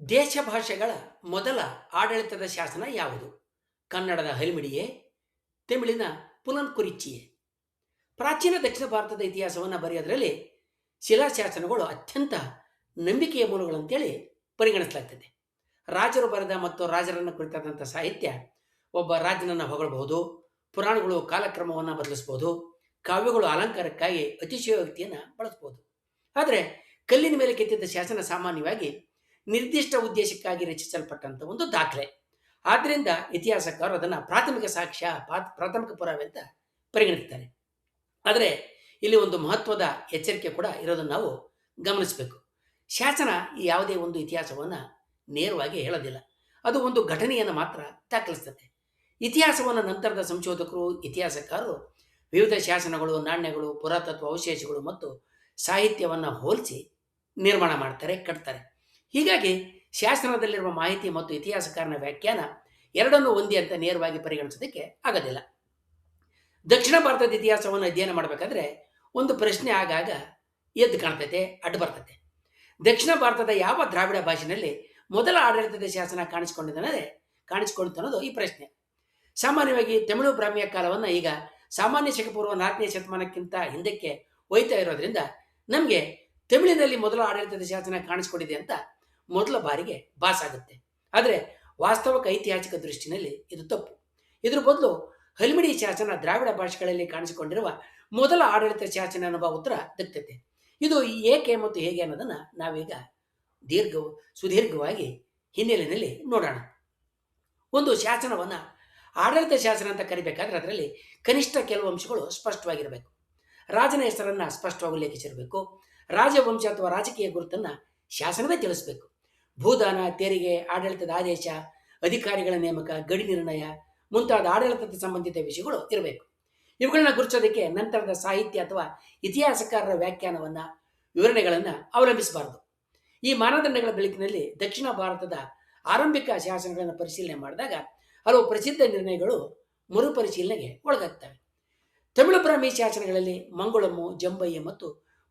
ದೇಶ ಭಾಷೆಗಳ ಮೊದಲ ಆಡಳಿತದ ಶಾಸನ ಯಾವುದು? ಕನ್ನಡದ ಹಲ್ಮಿಡಿಯೇ? ತಮಿಳಿನ ಪುಲನ್ಕುರಿಚಿಯೇ? ಪ್ರಾಚೀನ ದಕ್ಷಿಣ ಭಾರತದ ಇತಿಹಾಸವನ್ನು ಬರೆಯೋದ್ರಲ್ಲಿ ಶಿಲಾಶಾಸನಗಳು ಅತ್ಯಂತ ನಂಬಿಕೆಯ ಮೂಲಗಳಂತೇಳಿ ಪರಿಗಣಿಸಲಾಗ್ತದೆ. ರಾಜರು ಬರೆದ ಮತ್ತು ರಾಜರನ್ನು ಕುರಿತಾದಂಥ ಸಾಹಿತ್ಯ ಒಬ್ಬ ರಾಜನನ್ನು ಹೊಗಳಬಹುದು, ಪುರಾಣಗಳು ಕಾಲಕ್ರಮವನ್ನು ಬದಲಿಸಬಹುದು, ಕಾವ್ಯಗಳು ಅಲಂಕಾರಕ್ಕಾಗಿ ಅತಿಶಯೋಕ್ತಿಯನ್ನು ಬಳಸಬಹುದು. ಆದರೆ ಕಲ್ಲಿನ ಮೇಲೆ ಕೆತ್ತಿದ್ದ ಶಾಸನ ಸಾಮಾನ್ಯವಾಗಿ ನಿರ್ದಿಷ್ಟ ಉದ್ದೇಶಕ್ಕಾಗಿ ರಚಿಸಲ್ಪಟ್ಟಂಥ ಒಂದು ದಾಖಲೆ. ಆದ್ದರಿಂದ ಇತಿಹಾಸಕಾರರು ಅದನ್ನು ಪ್ರಾಥಮಿಕ ಸಾಕ್ಷ್ಯ, ಪ್ರಾಥಮಿಕ ಪುರಾವೆ ಅಂತ ಪರಿಗಣಿಸ್ತಾರೆ. ಆದರೆ ಇಲ್ಲಿ ಒಂದು ಮಹತ್ವದ ಎಚ್ಚರಿಕೆ ಕೂಡ ಇರೋದನ್ನು ನಾವು ಗಮನಿಸಬೇಕು. ಶಾಸನ ಯಾವುದೇ ಒಂದು ಇತಿಹಾಸವನ್ನು ನೇರವಾಗಿ ಹೇಳೋದಿಲ್ಲ, ಅದು ಒಂದು ಘಟನೆಯನ್ನು ಮಾತ್ರ ದಾಖಲಿಸ್ತದೆ. ಇತಿಹಾಸವನ್ನು ನಂತರದ ಸಂಶೋಧಕರು, ಇತಿಹಾಸಕಾರರು ವಿವಿಧ ಶಾಸನಗಳು, ನಾಣ್ಯಗಳು, ಪುರಾತತ್ವ ಅವಶೇಷಗಳು ಮತ್ತು ಸಾಹಿತ್ಯವನ್ನು ಹೋಲಿಸಿ ನಿರ್ಮಾಣ ಮಾಡ್ತಾರೆ, ಕಟ್ತಾರೆ. ಹೀಗಾಗಿ ಶಾಸನದಲ್ಲಿರುವ ಮಾಹಿತಿ ಮತ್ತು ಇತಿಹಾಸಕಾರನ ವ್ಯಾಖ್ಯಾನ ಎರಡನ್ನೂ ಒಂದೇ ಅಂತ ನೇರವಾಗಿ ಪರಿಗಣಿಸೋದಕ್ಕೆ ಆಗೋದಿಲ್ಲ. ದಕ್ಷಿಣ ಭಾರತದ ಇತಿಹಾಸವನ್ನು ಅಧ್ಯಯನ ಮಾಡಬೇಕಾದ್ರೆ ಒಂದು ಪ್ರಶ್ನೆ ಆಗಾಗ ಎದ್ದು ಕಾಣ್ತೈತೆ, ಅಡ್ಡು ಬರ್ತೈತೆ. ದಕ್ಷಿಣ ಭಾರತದ ಯಾವ ದ್ರಾವಿಡ ಭಾಷೆಯಲ್ಲಿ ಮೊದಲ ಆಡಳಿತದ ಶಾಸನ ಕಾಣಿಸಿಕೊಂಡಿತು ಅನ್ನೋದು ಈ ಪ್ರಶ್ನೆ. ಸಾಮಾನ್ಯವಾಗಿ ತಮಿಳು ಬ್ರಾಹ್ಮಿಯ ಕಾಲವನ್ನು ಈಗ ಸಾಮಾನ್ಯ ಶಕಪೂರ್ವ 4ನೇ ಶತಮಾನಕ್ಕಿಂತ ಹಿಂದಕ್ಕೆ ಒಯ್ತಾ ಇರೋದ್ರಿಂದ ನಮಗೆ ತಮಿಳಿನಲ್ಲಿ ಮೊದಲ ಆಡಳಿತದ ಶಾಸನ ಕಾಣಿಸ್ಕೊಂಡಿದೆ ಅಂತ ಮೊದಲ ಬಾರಿಗೆ ಭಾಸಾಗುತ್ತೆ. ಆದರೆ ವಾಸ್ತವಿಕ ಐತಿಹಾಸಿಕ ದೃಷ್ಟಿನಲ್ಲಿ ಇದು ತಪ್ಪು. ಇದ್ರ ಬದಲು ಹಲ್ಮಿಡಿ ಶಾಸನ ದ್ರಾವಿಡ ಭಾಷೆಗಳಲ್ಲಿ ಕಾಣಿಸಿಕೊಂಡಿರುವ ಮೊದಲ ಆಡಳಿತ ಶಾಸನ ಅನ್ನುವ ಉತ್ತರ ದಕ್ಕುತ್ತೆ. ಇದು ಏಕೆ ಮತ್ತು ಹೇಗೆ ಅನ್ನೋದನ್ನು ನಾವೀಗ ಸುದೀರ್ಘವಾಗಿ ಹಿನ್ನೆಲೆಯಲ್ಲಿ ನೋಡೋಣ. ಒಂದು ಶಾಸನವನ್ನು ಆಡಳಿತ ಶಾಸನ ಅಂತ ಕರಿಬೇಕಾದ್ರೆ ಅದರಲ್ಲಿ ಕನಿಷ್ಠ ಕೆಲವು ಅಂಶಗಳು ಸ್ಪಷ್ಟವಾಗಿರಬೇಕು. ರಾಜನ ಹೆಸರನ್ನು ಸ್ಪಷ್ಟವಾಗಿ ಉಲ್ಲೇಖಿಸಿರಬೇಕು. ರಾಜವಂಶ ಅಥವಾ ರಾಜಕೀಯ ಗುರುತನ್ನು ಶಾಸನವೇ ತಿಳಿಸಬೇಕು. ಭೂದಾನ, ತೆರಿಗೆ, ಆಡಳಿತದ ಆದೇಶ, ಅಧಿಕಾರಿಗಳ ನೇಮಕ, ಗಡಿ ನಿರ್ಣಯ ಮುಂತಾದ ಆಡಳಿತದ ಸಂಬಂಧಿತ ವಿಷಯಗಳು ಇರಬೇಕು. ಇವುಗಳನ್ನ ಗುರುತಿಸೋದಕ್ಕೆ ನಂತರದ ಸಾಹಿತ್ಯ ಅಥವಾ ಇತಿಹಾಸಕಾರರ ವ್ಯಾಖ್ಯಾನವನ್ನು, ವಿವರಣೆಗಳನ್ನು ಅವಲಂಬಿಸಬಾರದು. ಈ ಮಾನದಂಡಗಳ ಬೆಳಕಿನಲ್ಲಿ ದಕ್ಷಿಣ ಭಾರತದ ಆರಂಭಿಕ ಶಾಸನಗಳನ್ನು ಪರಿಶೀಲನೆ ಮಾಡಿದಾಗ ಹಲವು ಪ್ರಸಿದ್ಧ ನಿರ್ಣಯಗಳು ಮರುಪರಿಶೀಲನೆಗೆ ಒಳಗಾಗ್ತವೆ. ತಮಿಳು ಬ್ರಾಹ್ಮಿ ಶಾಸನಗಳಲ್ಲಿ ಮಂಗಳಮ್ಮು, ಜಂಬಯ್ಯ ಮತ್ತು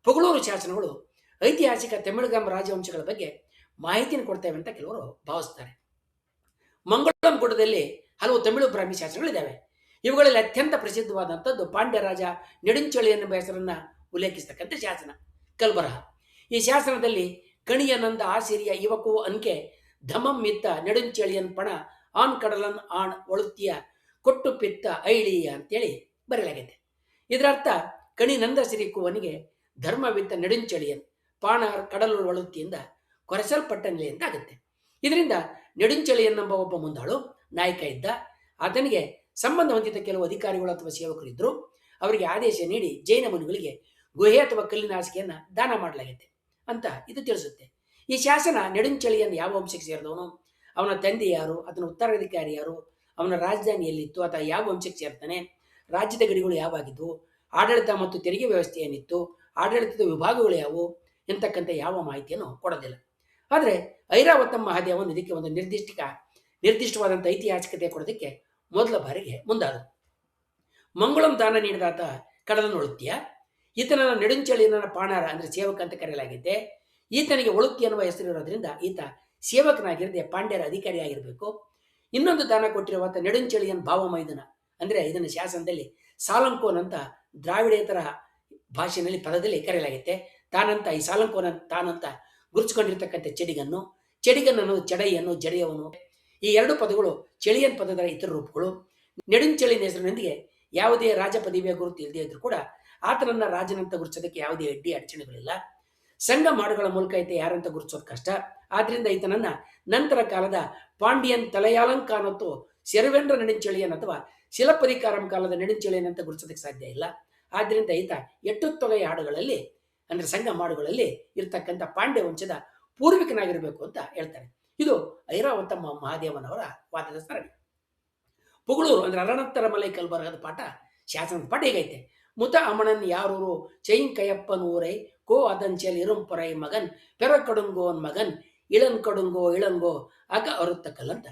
ಪುಗಳೂರು ಶಾಸನಗಳು ಐತಿಹಾಸಿಕ ತಮಿಳುಗಾಮ ರಾಜವಂಶಗಳ ಬಗ್ಗೆ ಮಾಹಿತಿಯನ್ನು ಕೊಡ್ತೇವೆ ಅಂತ ಕೆಲವರು ಭಾವಿಸ್ತಾರೆ. ಮಂಗಳಂ ಗುಡ್ಡದಲ್ಲಿ ಹಲವು ತಮಿಳು ಬ್ರಾಹ್ಮಿ ಶಾಸನಗಳಿದ್ದಾವೆ. ಇವುಗಳಲ್ಲಿ ಅತ್ಯಂತ ಪ್ರಸಿದ್ಧವಾದಂಥದ್ದು ಪಾಂಡ್ಯ ರಾಜ ನೆಡುಂಚಳಿ ಎನ್ನುವ ಹೆಸರನ್ನು ಉಲ್ಲೇಖಿಸ್ತಕ್ಕಂಥ ಶಾಸನ ಕಲ್ಬರಹ. ಈ ಶಾಸನದಲ್ಲಿ ಕಣಿಯನಂದ ಆಸಿರಿಯ ಇವಕು ಅನ್ಕೆ ಧಮಂ ಮಿತ್ತ ನೆಡುಂಚಳಿಯನ್ ಪಣ ಆನ್ ಕಡಲನ್ ಆಣ್ ಒಳುತ್ತಿಯ ಕೊಟ್ಟು ಪಿತ್ತ ಐಳಿಯ ಅಂತೇಳಿ ಬರೆಯಲಾಗಿದೆ. ಇದರ ಅರ್ಥ ಕಣಿ ನಂದಸಿರಿಕುವನಿಗೆ ಧರ್ಮವಿತ್ತ ನೆಡುಂಚಳಿಯನ್ ಪಾಣ ಕಡಲು ಒಳುತ್ತಿಯಿಂದ ಕೊರೆಸಲ್ಪಟ್ಟ ನೆಲೆ ಅಂತ ಆಗುತ್ತೆ. ಇದರಿಂದ ನೆಡುಂಚಳಿಯನ್ನೆಂಬ ಒಬ್ಬ ಮುಂದಾಳು ನಾಯಕ ಇದ್ದ. ಆತನಿಗೆ ಸಂಬಂಧ ಹೊಂದಿದ ಕೆಲವು ಅಧಿಕಾರಿಗಳು ಅಥವಾ ಸೇವಕರು ಇದ್ದರು. ಅವರಿಗೆ ಆದೇಶ ನೀಡಿ ಜೈನ ಮುನಿಗಳಿಗೆ ಗುಹೆ ಅಥವಾ ಕಲ್ಲಿನ ಹಾಸಿಗೆಯನ್ನು ದಾನ ಮಾಡಲಾಗಿದೆ ಅಂತ ಇದು ತಿಳಿಸುತ್ತೆ. ಈ ಶಾಸನ ನೆಡುಂಚಳಿಯನ್ ಯಾವ ವಂಶಕ್ಕೆ ಸೇರಿದವನು, ಅವನ ತಂದೆ ಯಾರು, ಅದನ್ನ ಉತ್ತರಾಧಿಕಾರಿ ಯಾರು, ಅವನ ರಾಜಧಾನಿ ಎಲ್ಲಿತ್ತು, ಅಥವಾ ಯಾವ ವಂಶಕ್ಕೆ ಸೇರ್ತಾನೆ, ರಾಜ್ಯದ ಗಡಿಗಳು ಯಾವಾಗಿದ್ದವು, ಆಡಳಿತ ಮತ್ತು ತೆರಿಗೆ ವ್ಯವಸ್ಥೆ ಏನಿತ್ತು, ಆಡಳಿತದ ವಿಭಾಗಗಳು ಯಾವುವು ಎಂತಕ್ಕಂಥ ಯಾವ ಮಾಹಿತಿಯನ್ನು ಕೊಡೋದಿಲ್ಲ. ಆದರೆ ಐರಾವತಂ ಮಹಾದೇವನು ಇದಕ್ಕೆ ಒಂದು ನಿರ್ದಿಷ್ಟವಾದಂಥ ಐತಿಹಾಸಿಕತೆ ಕೊಡೋದಕ್ಕೆ ಮೊದಲ ಬಾರಿಗೆ ಮುಂದಾದರು. ಮಂಗಳಂ ದಾನ ನೀಡಿದಾತ ಕಡಲನ್ನು ಒಳುತ್ಯ. ಈತನನ್ನು ನೆಡುಂಚಳಿಯನ್ನ ಪಾಣಾರ ಅಂದರೆ ಸೇವಕ ಅಂತ ಕರೆಯಲಾಗಿದೆ. ಈತನಿಗೆ ಒಳುತ್ತಿ ಎನ್ನುವ ಹೆಸರಿರೋದ್ರಿಂದ ಈತ ಸೇವಕನಾಗಿರದೆ ಪಾಂಡ್ಯರ ಅಧಿಕಾರಿಯಾಗಿರಬೇಕು. ಇನ್ನೊಂದು ದಾನ ಕೊಟ್ಟಿರುವಂಥ ನೆಡುಂಚಳಿಯನ್ ಭಾವಮೈದನ ಅಂದರೆ ಇದನ್ನು ಶಾಸನದಲ್ಲಿ ಸಾಲಂಕೋನ್ ಅಂತ ದ್ರಾವಿಡೇತರ ಭಾಷೆಯಲ್ಲಿ ಪದದಲ್ಲಿ ಕರೆಯಲಾಗುತ್ತೆ. ತಾನಂತ ಈ ಸಾಲಂಕೋನ ತಾನಂತ ಗುರುತಿಸಿಕೊಂಡಿರ್ತಕ್ಕಂಥ ಚೆಡಿಗನ್ ಅನ್ನೋದು ಚಡೈಯನ್ನು, ಜಡೆಯವನು. ಈ ಎರಡು ಪದಗಳು ಚೆಳಿಯನ್ ಪದದ ಇತರ ರೂಪಗಳು. ನೆಡುಂಚಳಿನ ಹೆಸರಿನೊಂದಿಗೆ ಯಾವುದೇ ರಾಜ ಪದವಿಯ ಗುರುತು ಇಲ್ಲದೆ ಇದ್ರೂ ಕೂಡ ಆತನನ್ನ ರಾಜನಂತ ಗುರುತಿಸೋದಕ್ಕೆ ಯಾವುದೇ ಅಡಚಣೆಗಳಿಲ್ಲ. ಸಂಘ ಮಾಡುಗಳ ಮೂಲಕ ಈತ ಯಾರಂತ ಗುರುತಿಸೋದು ಕಷ್ಟ. ಆದ್ರಿಂದ ಈತನನ್ನ ನಂತರ ಕಾಲದ ಪಾಂಡಿಯನ್ ತಲಯಾಲಂಕಾನ್ ಮತ್ತು ಸೆರವೆಂಡ್ರ ನೆಡುಂಚಳಿಯನ್ ಅಥವಾ ಶಿಲಪ್ಪಧಿಕಾರಂ ಕಾಲದ ನೆಡುಂಚಳಿಯನ್ ಅಂತ ಗುರುತಿಸೋದಕ್ಕೆ ಸಾಧ್ಯ ಇಲ್ಲ. ಆದ್ರಿಂದ ಈತ ಎಟ್ಟುತ್ತೊಗೆಯ ಹಾಡುಗಳಲ್ಲಿ ಅಂದ್ರೆ ಸಂಘ ಮಾಡುಗಳಲ್ಲಿ ಇರ್ತಕ್ಕಂಥ ಪಾಂಡ್ಯ ವಂಶದ ಪೂರ್ವಿಕನಾಗಿರಬೇಕು ಅಂತ ಹೇಳ್ತಾರೆ. ಇದು ಐರಾವತ ಮಹಾದೇವನವರ ವಾದದ ಸರಣಿ. ಪುಗಳೂರು ಅಂದ್ರೆ ಅರಣತ್ತರ ಮಲೈ ಕಲ್ಬರಹದ ಶಾಸನದ ಪಾಠ ಹೇಗೈತೆ. ಮುತ ಅಮಣನ್ ಯಾರೂರು ಚೈನ್ ಕಯಪ್ಪನ್ ಊರೈ ಕೋ ಅದನ್ಚಲ್ ಇರುಂಪೊರೈ ಮಗನ್ ಪೆರ ಕಡುಂಗೋನ್ ಮಗನ್ ಇಳನ್ ಕಡುಂಗೋ ಇಳಂಗೋ ಅಗ ಅರುತ್ತಕಲ್ ಅಂತ.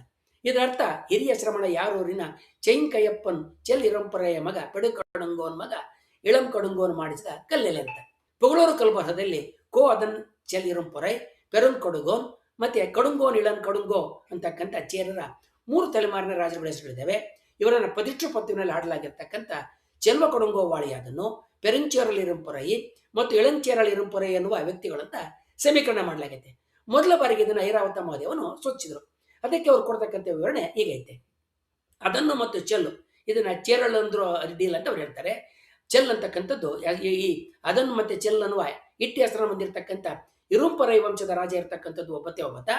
ಇದರ ಅರ್ಥ ಹಿರಿಯ ಶ್ರಮಣ ಯಾರೂರಿನ ಚೈನ್ ಕಯ್ಯಪ್ಪನ್ ಚೆಲ್ ಇರಂಪೊರೆಯ ಮಗ ಪೆಡು ಕಡುಂಗೋನ್ ಮಗ ಇಳಂ ಕಡುಂಗೋನ್ ಮಾಡಿಸಿದ ಕಲ್ಲೆಲೆ ಅಂತ. ಪುಗಳೂರು ಕಲ್ಬರಹದಲ್ಲಿ ಕೋ ಅದನ್ ಚೆಲ್ ಇರುಂಪೊರೈ ಪೆರುನ್ ಕೊಡುಗೋನ್ ಮತ್ತೆ ಕಡುಂಗೋ ನಿಳನ್ ಕಡುಂಗೋ ಅಂತಕ್ಕಂಥ ಚೇರರ 3 ತಲೆಮಾರಿನ ರಾಜರುಗಳ ಹೆಸರುಗಳಿದ್ದಾವೆ. ಇವರನ್ನು ಪದಿಟ್ರು ಪತ್ತುವಿನಲ್ಲಿ ಹಾಡಲಾಗಿರ್ತಕ್ಕಂಥ ಚೆಲ್ವ ಕಡುಂಗೋ ವಾಳಿಯಾದನ್ನು, ಪೆರಂಚೇರಲ್ ಇರುಂಪೊರೈ ಮತ್ತು ಇಳಂಚೇರಲ್ ಇರುಂಪೊರೈ ಎನ್ನುವ ವ್ಯಕ್ತಿಗಳಂತ ಸಮೀಕರಣ ಮಾಡಲಾಗಿದೆ. ಮೊದಲ ಬಾರಿಗೆ ಇದನ್ನು ಐರಾವತ ಮಹಾದೇವನು ಸೂಚಿಸಿದರು. ಅದಕ್ಕೆ ಅವರು ಕೊಡ್ತಕ್ಕಂಥ ವಿವರಣೆ ಹೀಗೈತೆ. ಅದನ್ನು ಮತ್ತು ಚೆಲ್ಲು, ಇದನ್ನ ಚೇರಲ್ ಅಂದ್ರು ಅಡ್ಡಿಲ್ಲ ಅಂತ ಅವ್ರು ಹೇಳ್ತಾರೆ. ಚೆಲ್ ಅಂತಕ್ಕಂಥದ್ದು ಈ ಅದನ್ನು ಮತ್ತೆ ಚೆಲ್ ಅನ್ನುವ ಇಟ್ಟಿ ಹೆಸರನ್ನು ಹೊಂದಿರತಕ್ಕಂಥ ಇರುಂಪೊರೈ ವಂಶದ ರಾಜ ಇರತಕ್ಕಂಥದ್ದು ಒಬ್ಬತ.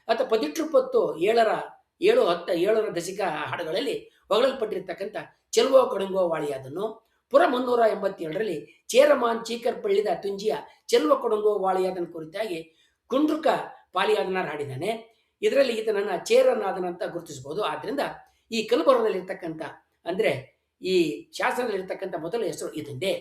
ಅಥವಾ ಪದಿಟ್ರು ಪತ್ತು 7 ದಶಕ ಹಾಡುಗಳಲ್ಲಿ ಹೊಗಳಲ್ಪಟ್ಟಿರ್ತಕ್ಕಂಥ ಚೆಲ್ವೋ ಕಡುಂಗೋ ವಾಳಿಯಾದನ್ನು ಪುರ 387ರಲ್ಲಿ ಚೇರಮಾನ್ ಚೀಕರ್ ಪಳ್ಳಿದ ತುಂಜಿಯ ಚೆಲ್ವ ಕಡುಂಗೋ ವಾಳಿಯಾದನ ಕುರಿತಾಗಿ ಕುಂಡ್ರುಕ ಪಾಲಿಯಾದನಾರ್ ಹಾಡಿದ್ದಾನೆ. ಇದರಲ್ಲಿ ಈತನನ್ನ ಚೇರನಾದನ ಅಂತ ಗುರುತಿಸಬಹುದು. ಆದ್ರಿಂದ ಈ ಕಲಬುರದಲ್ಲಿರ್ತಕ್ಕಂಥ ಅಂದ್ರೆ ಈ ಶಾಸನದಲ್ಲಿರ್ತಕ್ಕಂಥ ಮೊದಲ ಹೆಸರು ಇದೊಂದೇ.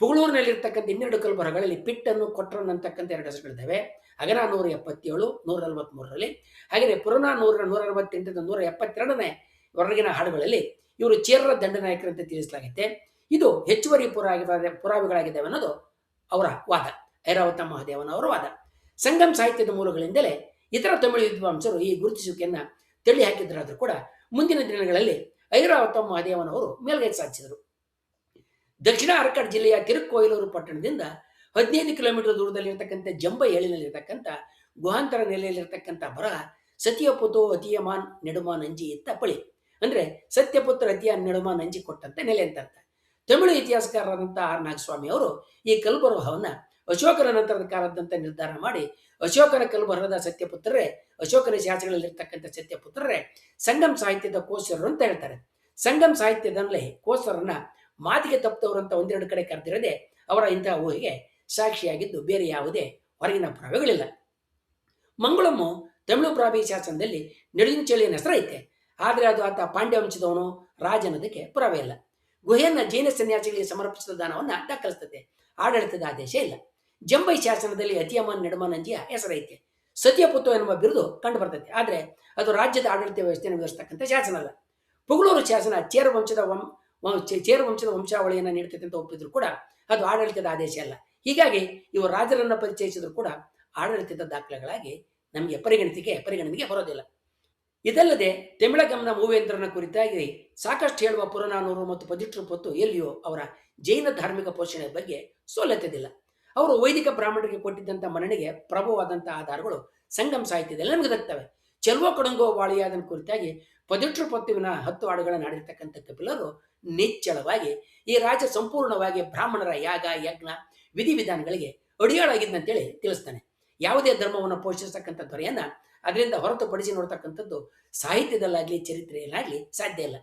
ಪುಗಳೂರಿನಲ್ಲಿರ್ತಕ್ಕಂಥ 12 ಕಲಬರಗಳಲ್ಲಿ ಪಿಟ್ಟನ್ನು ಕೊಟ್ರನ್ ಅಂತಕ್ಕಂಥ 2 ಹೆಸರುಗಳಿದ್ದಾವೆ. ಅಗನ 177, 143ರಲ್ಲಿ, ಹಾಗೆಯೇ ಪುರಾಣ 168, 172ನೇ ಹೊರಗಿನ ಹಾಡುಗಳಲ್ಲಿ ಇವರು ಚೇರರ ದಂಡನಾಯಕರಂತೆ ತಿಳಿಸಲಾಗುತ್ತೆ. ಇದು ಹೆಚ್ಚುವರಿ ಪುರಾವೆಗಳಾಗಿದ್ದಾವೆ ಅನ್ನೋದು ಅವರ ವಾದ, ಐರಾವತ ಮಹಾದೇವನವರ ವಾದ. ಸಂಗಮ್ ಸಾಹಿತ್ಯದ ಮೂಲಗಳಿಂದಲೇ ಇತರ ತಮಿಳು ವಿದ್ವಾಂಸರು ಈ ಗುರುತಿಸುವಿಕೆಯನ್ನ ತಳ್ಳಿ ಹಾಕಿದ್ರಾದ್ರೂ ಕೂಡ ಮುಂದಿನ ದಿನಗಳಲ್ಲಿ ಐರಾವತ ಮಹಾದೇವನವರು ಮೇಲ್ಗೈ ಸಾಧಿಸಿದರು. ದಕ್ಷಿಣ ಆರ್ಕಾಡ್ ಜಿಲ್ಲೆಯ ತಿರುಕ್ಕೋಯಿಲೂರು ಪಟ್ಟಣದಿಂದ 15 ಕಿಲೋಮೀಟರ್ ದೂರದಲ್ಲಿರ್ತಕ್ಕಂಥ ಜಂಬ ಏಳಿನಲ್ಲಿರ್ತಕ್ಕಂಥ ಗುಹಾಂತರ ನೆಲೆಯಲ್ಲಿರ್ತಕ್ಕಂಥ ಬರಹ ಸತ್ಯಪುತೋ ಅತಿಯಮಾನ್ ನೆಡುಮಾನ್ ಅಂಜಿ ಇತ್ತ ಪಳಿ, ಅಂದ್ರೆ ಸತ್ಯಪುತ್ರ ಅತಿಯಾನ್ ನೆಡುಮಾನ್ ಅಂಜಿ ಕೊಟ್ಟಂತ ನೆಲೆ ಅಂತ ಅರ್ಥ. ತಮಿಳು ಇತಿಹಾಸಕಾರರಾದಂಥ ಆರ್ ನಾಗಸ್ವಾಮಿ ಅವರು ಈ ಕಲ್ಬರಹವನ್ನ ಅಶೋಕನ ನಂತರದ ಕಾಲದಂತ ನಿರ್ಧಾರ ಮಾಡಿ, ಅಶೋಕನ ಕಲ್ಬರಹದ ಸತ್ಯಪುತ್ರರೇ, ಅಶೋಕನ ಶಾಸನಗಳಲ್ಲಿರ್ತಕ್ಕಂಥ ಸತ್ಯಪುತ್ರರೇ ಸಂಗಮ್ ಸಾಹಿತ್ಯದ ಕೋಸರರು ಅಂತ ಹೇಳ್ತಾರೆ. ಸಂಗಮ್ ಸಾಹಿತ್ಯದಲ್ಲೇ ಕೋಸರನ್ನ ಮಾತಿಗೆ ತಪ್ಪದವರಂತ 1-2 ಕಡೆ ಕರೆದಿರದೆ ಅವರ ಇಂತಹ ಊಹೆಗೆ ಸಾಕ್ಷಿಯಾಗಿದ್ದು ಬೇರೆ ಯಾವುದೇ ಹೊರಗಿನ ಪುರಾವೆಗಳಿಲ್ಲ. ಮಂಗಳಮ್ಮು ತಮಿಳು ಪ್ರಾಬಿ ಶಾಸನದಲ್ಲಿ ನೆಡುಂಚೆಳಿಯನ ಹೆಸರೈತೆ, ಆದರೆ ಅದು ಆತ ಪಾಂಡ್ಯ ವಂಶದವನು ರಾಜನದಕ್ಕೆ ಪುರಾವೆ ಇಲ್ಲ. ಗುಹೆಯನ್ನ ಜೈನ ಸನ್ಯಾಸಿಗಳಿಗೆ ಸಮರ್ಪಿಸಿದ ದಾನವನ್ನ ದಾಖಲಿಸ್ತದೆ, ಆಡಳಿತದ ಆದೇಶ ಇಲ್ಲ. ಜಂಬೈ ಶಾಸನದಲ್ಲಿ ಅತಿಯಮಾನ್ ನೆಡುಮಾನ್ ಅಂಜಿಯ ಹೆಸರೈತೆ. ಸತ್ಯಪುತ್ರ ಎನ್ನುವ ಬಿರುದು ಕಂಡು ಬರ್ತದೆ, ಆದರೆ ಅದು ರಾಜ್ಯದ ಆಡಳಿತ ವ್ಯವಸ್ಥೆಯನ್ನು ವಿವರಿಸ್ತಕ್ಕಂಥ ಶಾಸನ ಅಲ್ಲ. ಪುಗಳೂರು ಶಾಸನ ಚೇರ ವಂಶದ ವಂಶಾವಳಿಯನ್ನು ನೀಡ್ತೈತೆ ಅಂತ ಒಪ್ಪಿದ್ರು ಕೂಡ ಅದು ಆಡಳಿತದ ಆದೇಶ ಅಲ್ಲ. ಹೀಗಾಗಿ ಇವರು ರಾಜರನ್ನ ಪರಿಚಯಿಸಿದ್ರು ಕೂಡ ಆಡಳಿತದ ದಾಖಲೆಗಳಾಗಿ ನಮಗೆ ಪರಿಗಣನೆಗೆ ಬರೋದಿಲ್ಲ. ಇದಲ್ಲದೆ ತಮಿಳಗಂನ ಮೂವೇಂದ್ರನ ಕುರಿತಾಗಿ ಸಾಕಷ್ಟು ಹೇಳುವ ಪುರನಾನೂರು ಮತ್ತು ಪದಿಟ್ರು ಪತ್ತು ಎಲ್ಲಿಯೋ ಅವರ ಜೈನ ಧಾರ್ಮಿಕ ಪೋಷಣೆ ಬಗ್ಗೆ ಸೋಲೆತ್ತದಿಲ್ಲ. ಅವರು ವೈದಿಕ ಬ್ರಾಹ್ಮಣರಿಗೆ ಕೊಟ್ಟಿದ್ದಂಥ ಮನ್ನಣೆಗೆ ಪ್ರಭುವಾದಂಥ ಆಧಾರಗಳು ಸಂಗಮ್ ಸಾಹಿತ್ಯದಲ್ಲಿ ನಮಗೆ ದಕ್ತವೆ. ಚೆಲ್ವೋ ಕಡುಂಗೋ ವಾಳಿಯಾದನ ಕುರಿತಾಗಿ ಪದಿಟ್ರು ಪತ್ತುವಿನ 10 ಹಾಡುಗಳನ್ನು ಆಡಿರ್ತಕ್ಕಂಥ ಕಪಿಲರು ನಿಚ್ಚಳವಾಗಿ ಈ ರಾಜ ಸಂಪೂರ್ಣವಾಗಿ ಬ್ರಾಹ್ಮಣರ ಯಾಗ ಯಜ್ಞ ವಿಧಿವಿಧಾನಗಳಿಗೆ ಅಡಿಯಾಳಾಗಿದ್ದಂತೇಳಿ ತಿಳಿಸ್ತಾನೆ. ಯಾವುದೇ ಧರ್ಮವನ್ನು ಪೋಷಿಸತಕ್ಕಂಥ ದೊರೆಯನ್ನ ಅದರಿಂದ ಹೊರತುಪಡಿಸಿ ನೋಡ್ತಕ್ಕಂಥದ್ದು ಸಾಹಿತ್ಯದಲ್ಲಾಗ್ಲಿ ಚರಿತ್ರೆಯಲ್ಲಾಗ್ಲಿ ಸಾಧ್ಯ ಇಲ್ಲ.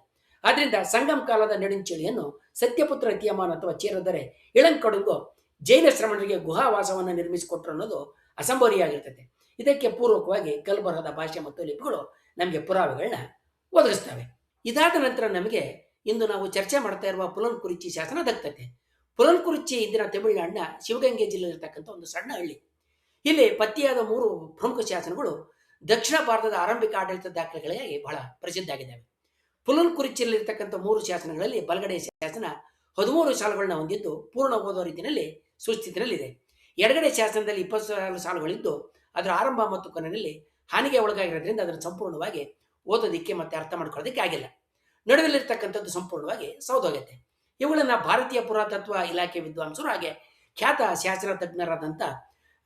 ಆದ್ರಿಂದ ಸಂಗಮ್ ಕಾಲದ ನೆಡುಂಚೆಳಿಯನ್ನು ಸತ್ಯಪುತ್ರ ಅತಿಯಮಾನ್ ಅಥವಾ ಚೇರದೊರೆ ಇಳಂಕಡುಂಗೋ ಜೈನ ಶ್ರಮಣರಿಗೆ ಗುಹಾವಾಸವನ್ನು ನಿರ್ಮಿಸಿಕೊಟ್ರು ಅನ್ನೋದು ಅಸಂಭವನೀಯವಾಗಿರ್ತದೆ. ಇದಕ್ಕೆ ಪೂರ್ವಕವಾಗಿ ಕಲ್ಬರಹದ ಭಾಷೆ ಮತ್ತು ಲಿಪಿಗಳು ನಮಗೆ ಪುರಾವೆಗಳನ್ನ ಒದಗಿಸ್ತವೆ. ಇದಾದ ನಂತರ ನಮಗೆ ಇಂದು ನಾವು ಚರ್ಚೆ ಮಾಡ್ತಾ ಇರುವ ಪುಲನ್ಕುರಿಚಿ ಶಾಸನ ದಕ್ತತೆ. ಪುಲನ್ಕುರಿಚಿ ಇಂದಿನ ತಮಿಳುನಾಡಿನ ಶಿವಗಂಗೆ ಜಿಲ್ಲೆಯಲ್ಲಿರ್ತಕ್ಕಂಥ ಒಂದು ಸಣ್ಣ ಹಳ್ಳಿ. ಇಲ್ಲಿ ಪತ್ತೆಯಾದ 3 ಪ್ರಮುಖ ಶಾಸನಗಳು ದಕ್ಷಿಣ ಭಾರತದ ಆರಂಭಿಕ ಆಡಳಿತ ದಾಖಲೆಗಳಾಗಿ ಬಹಳ ಪ್ರಸಿದ್ಧ ಆಗಿದ್ದಾವೆ. ಪುಲನ್ಕುರಿಚಿಯಲ್ಲಿರ್ತಕ್ಕಂಥ 3 ಶಾಸನಗಳಲ್ಲಿ ಬಲಗಡೆ ಶಾಸನ 13 ಸಾಲುಗಳನ್ನ ಹೊಂದಿದ್ದು ಪೂರ್ಣ ಓದೋ ರೀತಿಯಲ್ಲಿ ಸುಸ್ಥಿತಿನಲ್ಲಿದೆ. ಎಡಗಡೆ ಶಾಸನದಲ್ಲಿ 20 ಸಾಲುಗಳಿದ್ದು ಅದರ ಆರಂಭ ಮತ್ತು ಕೊನೆಯಲ್ಲಿ ಹಾನಿಗೆ ಒಳಗಾಗಿರೋದ್ರಿಂದ ಅದನ್ನು ಸಂಪೂರ್ಣವಾಗಿ ಓದೋದಿಕ್ಕೆ ಮತ್ತೆ ಅರ್ಥ ಮಾಡ್ಕೊಳ್ಳೋದಕ್ಕೆ ಆಗಿಲ್ಲ. ನಡುವಲ್ಲಿರ್ತಕ್ಕಂಥದ್ದು ಸಂಪೂರ್ಣವಾಗಿ ಸೌದೋಗತ್ತೆ. ಇವುಗಳನ್ನ ಭಾರತೀಯ ಪುರಾತತ್ವ ಇಲಾಖೆ ವಿದ್ವಾಂಸರು ಹಾಗೆ ಖ್ಯಾತ ಶಾಸನ ತಜ್ಞರಾದಂಥ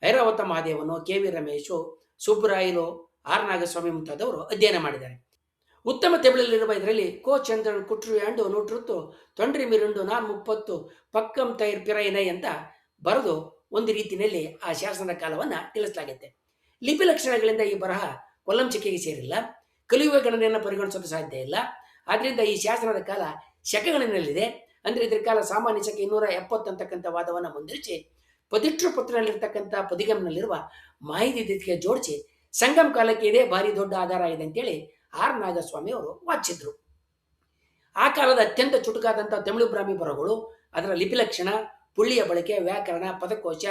ಐರಾವತ ಮಹಾದೇವನು, ಕೆ.ವಿ. ರಮೇಶು, ಸುಬ್ಬರಾಯಲು, ಆರ್ ನಾಗಸ್ವಾಮಿ ಮುಂತಾದವರು ಅಧ್ಯಯನ ಮಾಡಿದ್ದಾರೆ. ಉತ್ತಮ ತಮಿಳಲ್ಲಿರುವ ಇದರಲ್ಲಿ ಕೋ ಚಂದ್ರನ್ ಕುಟ್ರು ಯಾಂಡು ನೂಟ್ರುತ್ತು ತೊಂಡ್ರಿ ಮಿರುಂಡು ನಾನ್ 30 ಪಕ್ಕಂ ತೈರ್ ಪಿರೈನೈ ಅಂತ ಬರೆದು ಒಂದು ರೀತಿಯಲ್ಲಿ ಆ ಶಾಸನದ ಕಾಲವನ್ನ ತಿಳಿಸಲಾಗುತ್ತೆ. ಲಿಪಿ ಲಕ್ಷಣಗಳಿಂದ ಈ ಬರಹ ಕೊಲ್ಲಂಚಿಕೆಗೆ ಸೇರಿಲ್ಲ, ಕಲಿಯುವ ಗಣನೆಯನ್ನು ಪರಿಗಣಿಸಲು ಸಾಧ್ಯ ಇಲ್ಲ. ಆದ್ರಿಂದ ಈ ಶಾಸನದ ಕಾಲ ಶಕಗಣನೆಯಲ್ಲಿದೆ. ಅಂದ್ರೆ ಇದರ ಕಾಲ ಸಾಮಾನ್ಯ ಶಕ 270 ಅಂತಕ್ಕಂಥ ವಾದವನ್ನು ಮುಂದಿರಿಸಿ ಪದಿಟ್ರು ಪತ್ರನಲ್ಲಿರ್ತಕ್ಕಂಥ ಪದಿಗಂನಲ್ಲಿರುವ ಮಾಹಿತಿ ಜೋಡಿಸಿ ಸಂಗಮ್ ಕಾಲಕ್ಕೆ ಇದೇ ಭಾರಿ ದೊಡ್ಡ ಆಧಾರ ಇದೆ ಅಂತೇಳಿ ಆರ್ ನಾಗಸ್ವಾಮಿ ಅವರು ವಾಚಿಸಿದ್ರು. ಆ ಕಾಲದ ಅತ್ಯಂತ ಚುಟುಕಾದಂಥ ತಮಿಳು ಬ್ರಾಹ್ಮಿ ಬರಹಗಳು, ಅದರ ಲಿಪಿಲಕ್ಷಣ, ಪುಳ್ಳಿಯ ಬಳಕೆ, ವ್ಯಾಕರಣ, ಪದಕೋಶ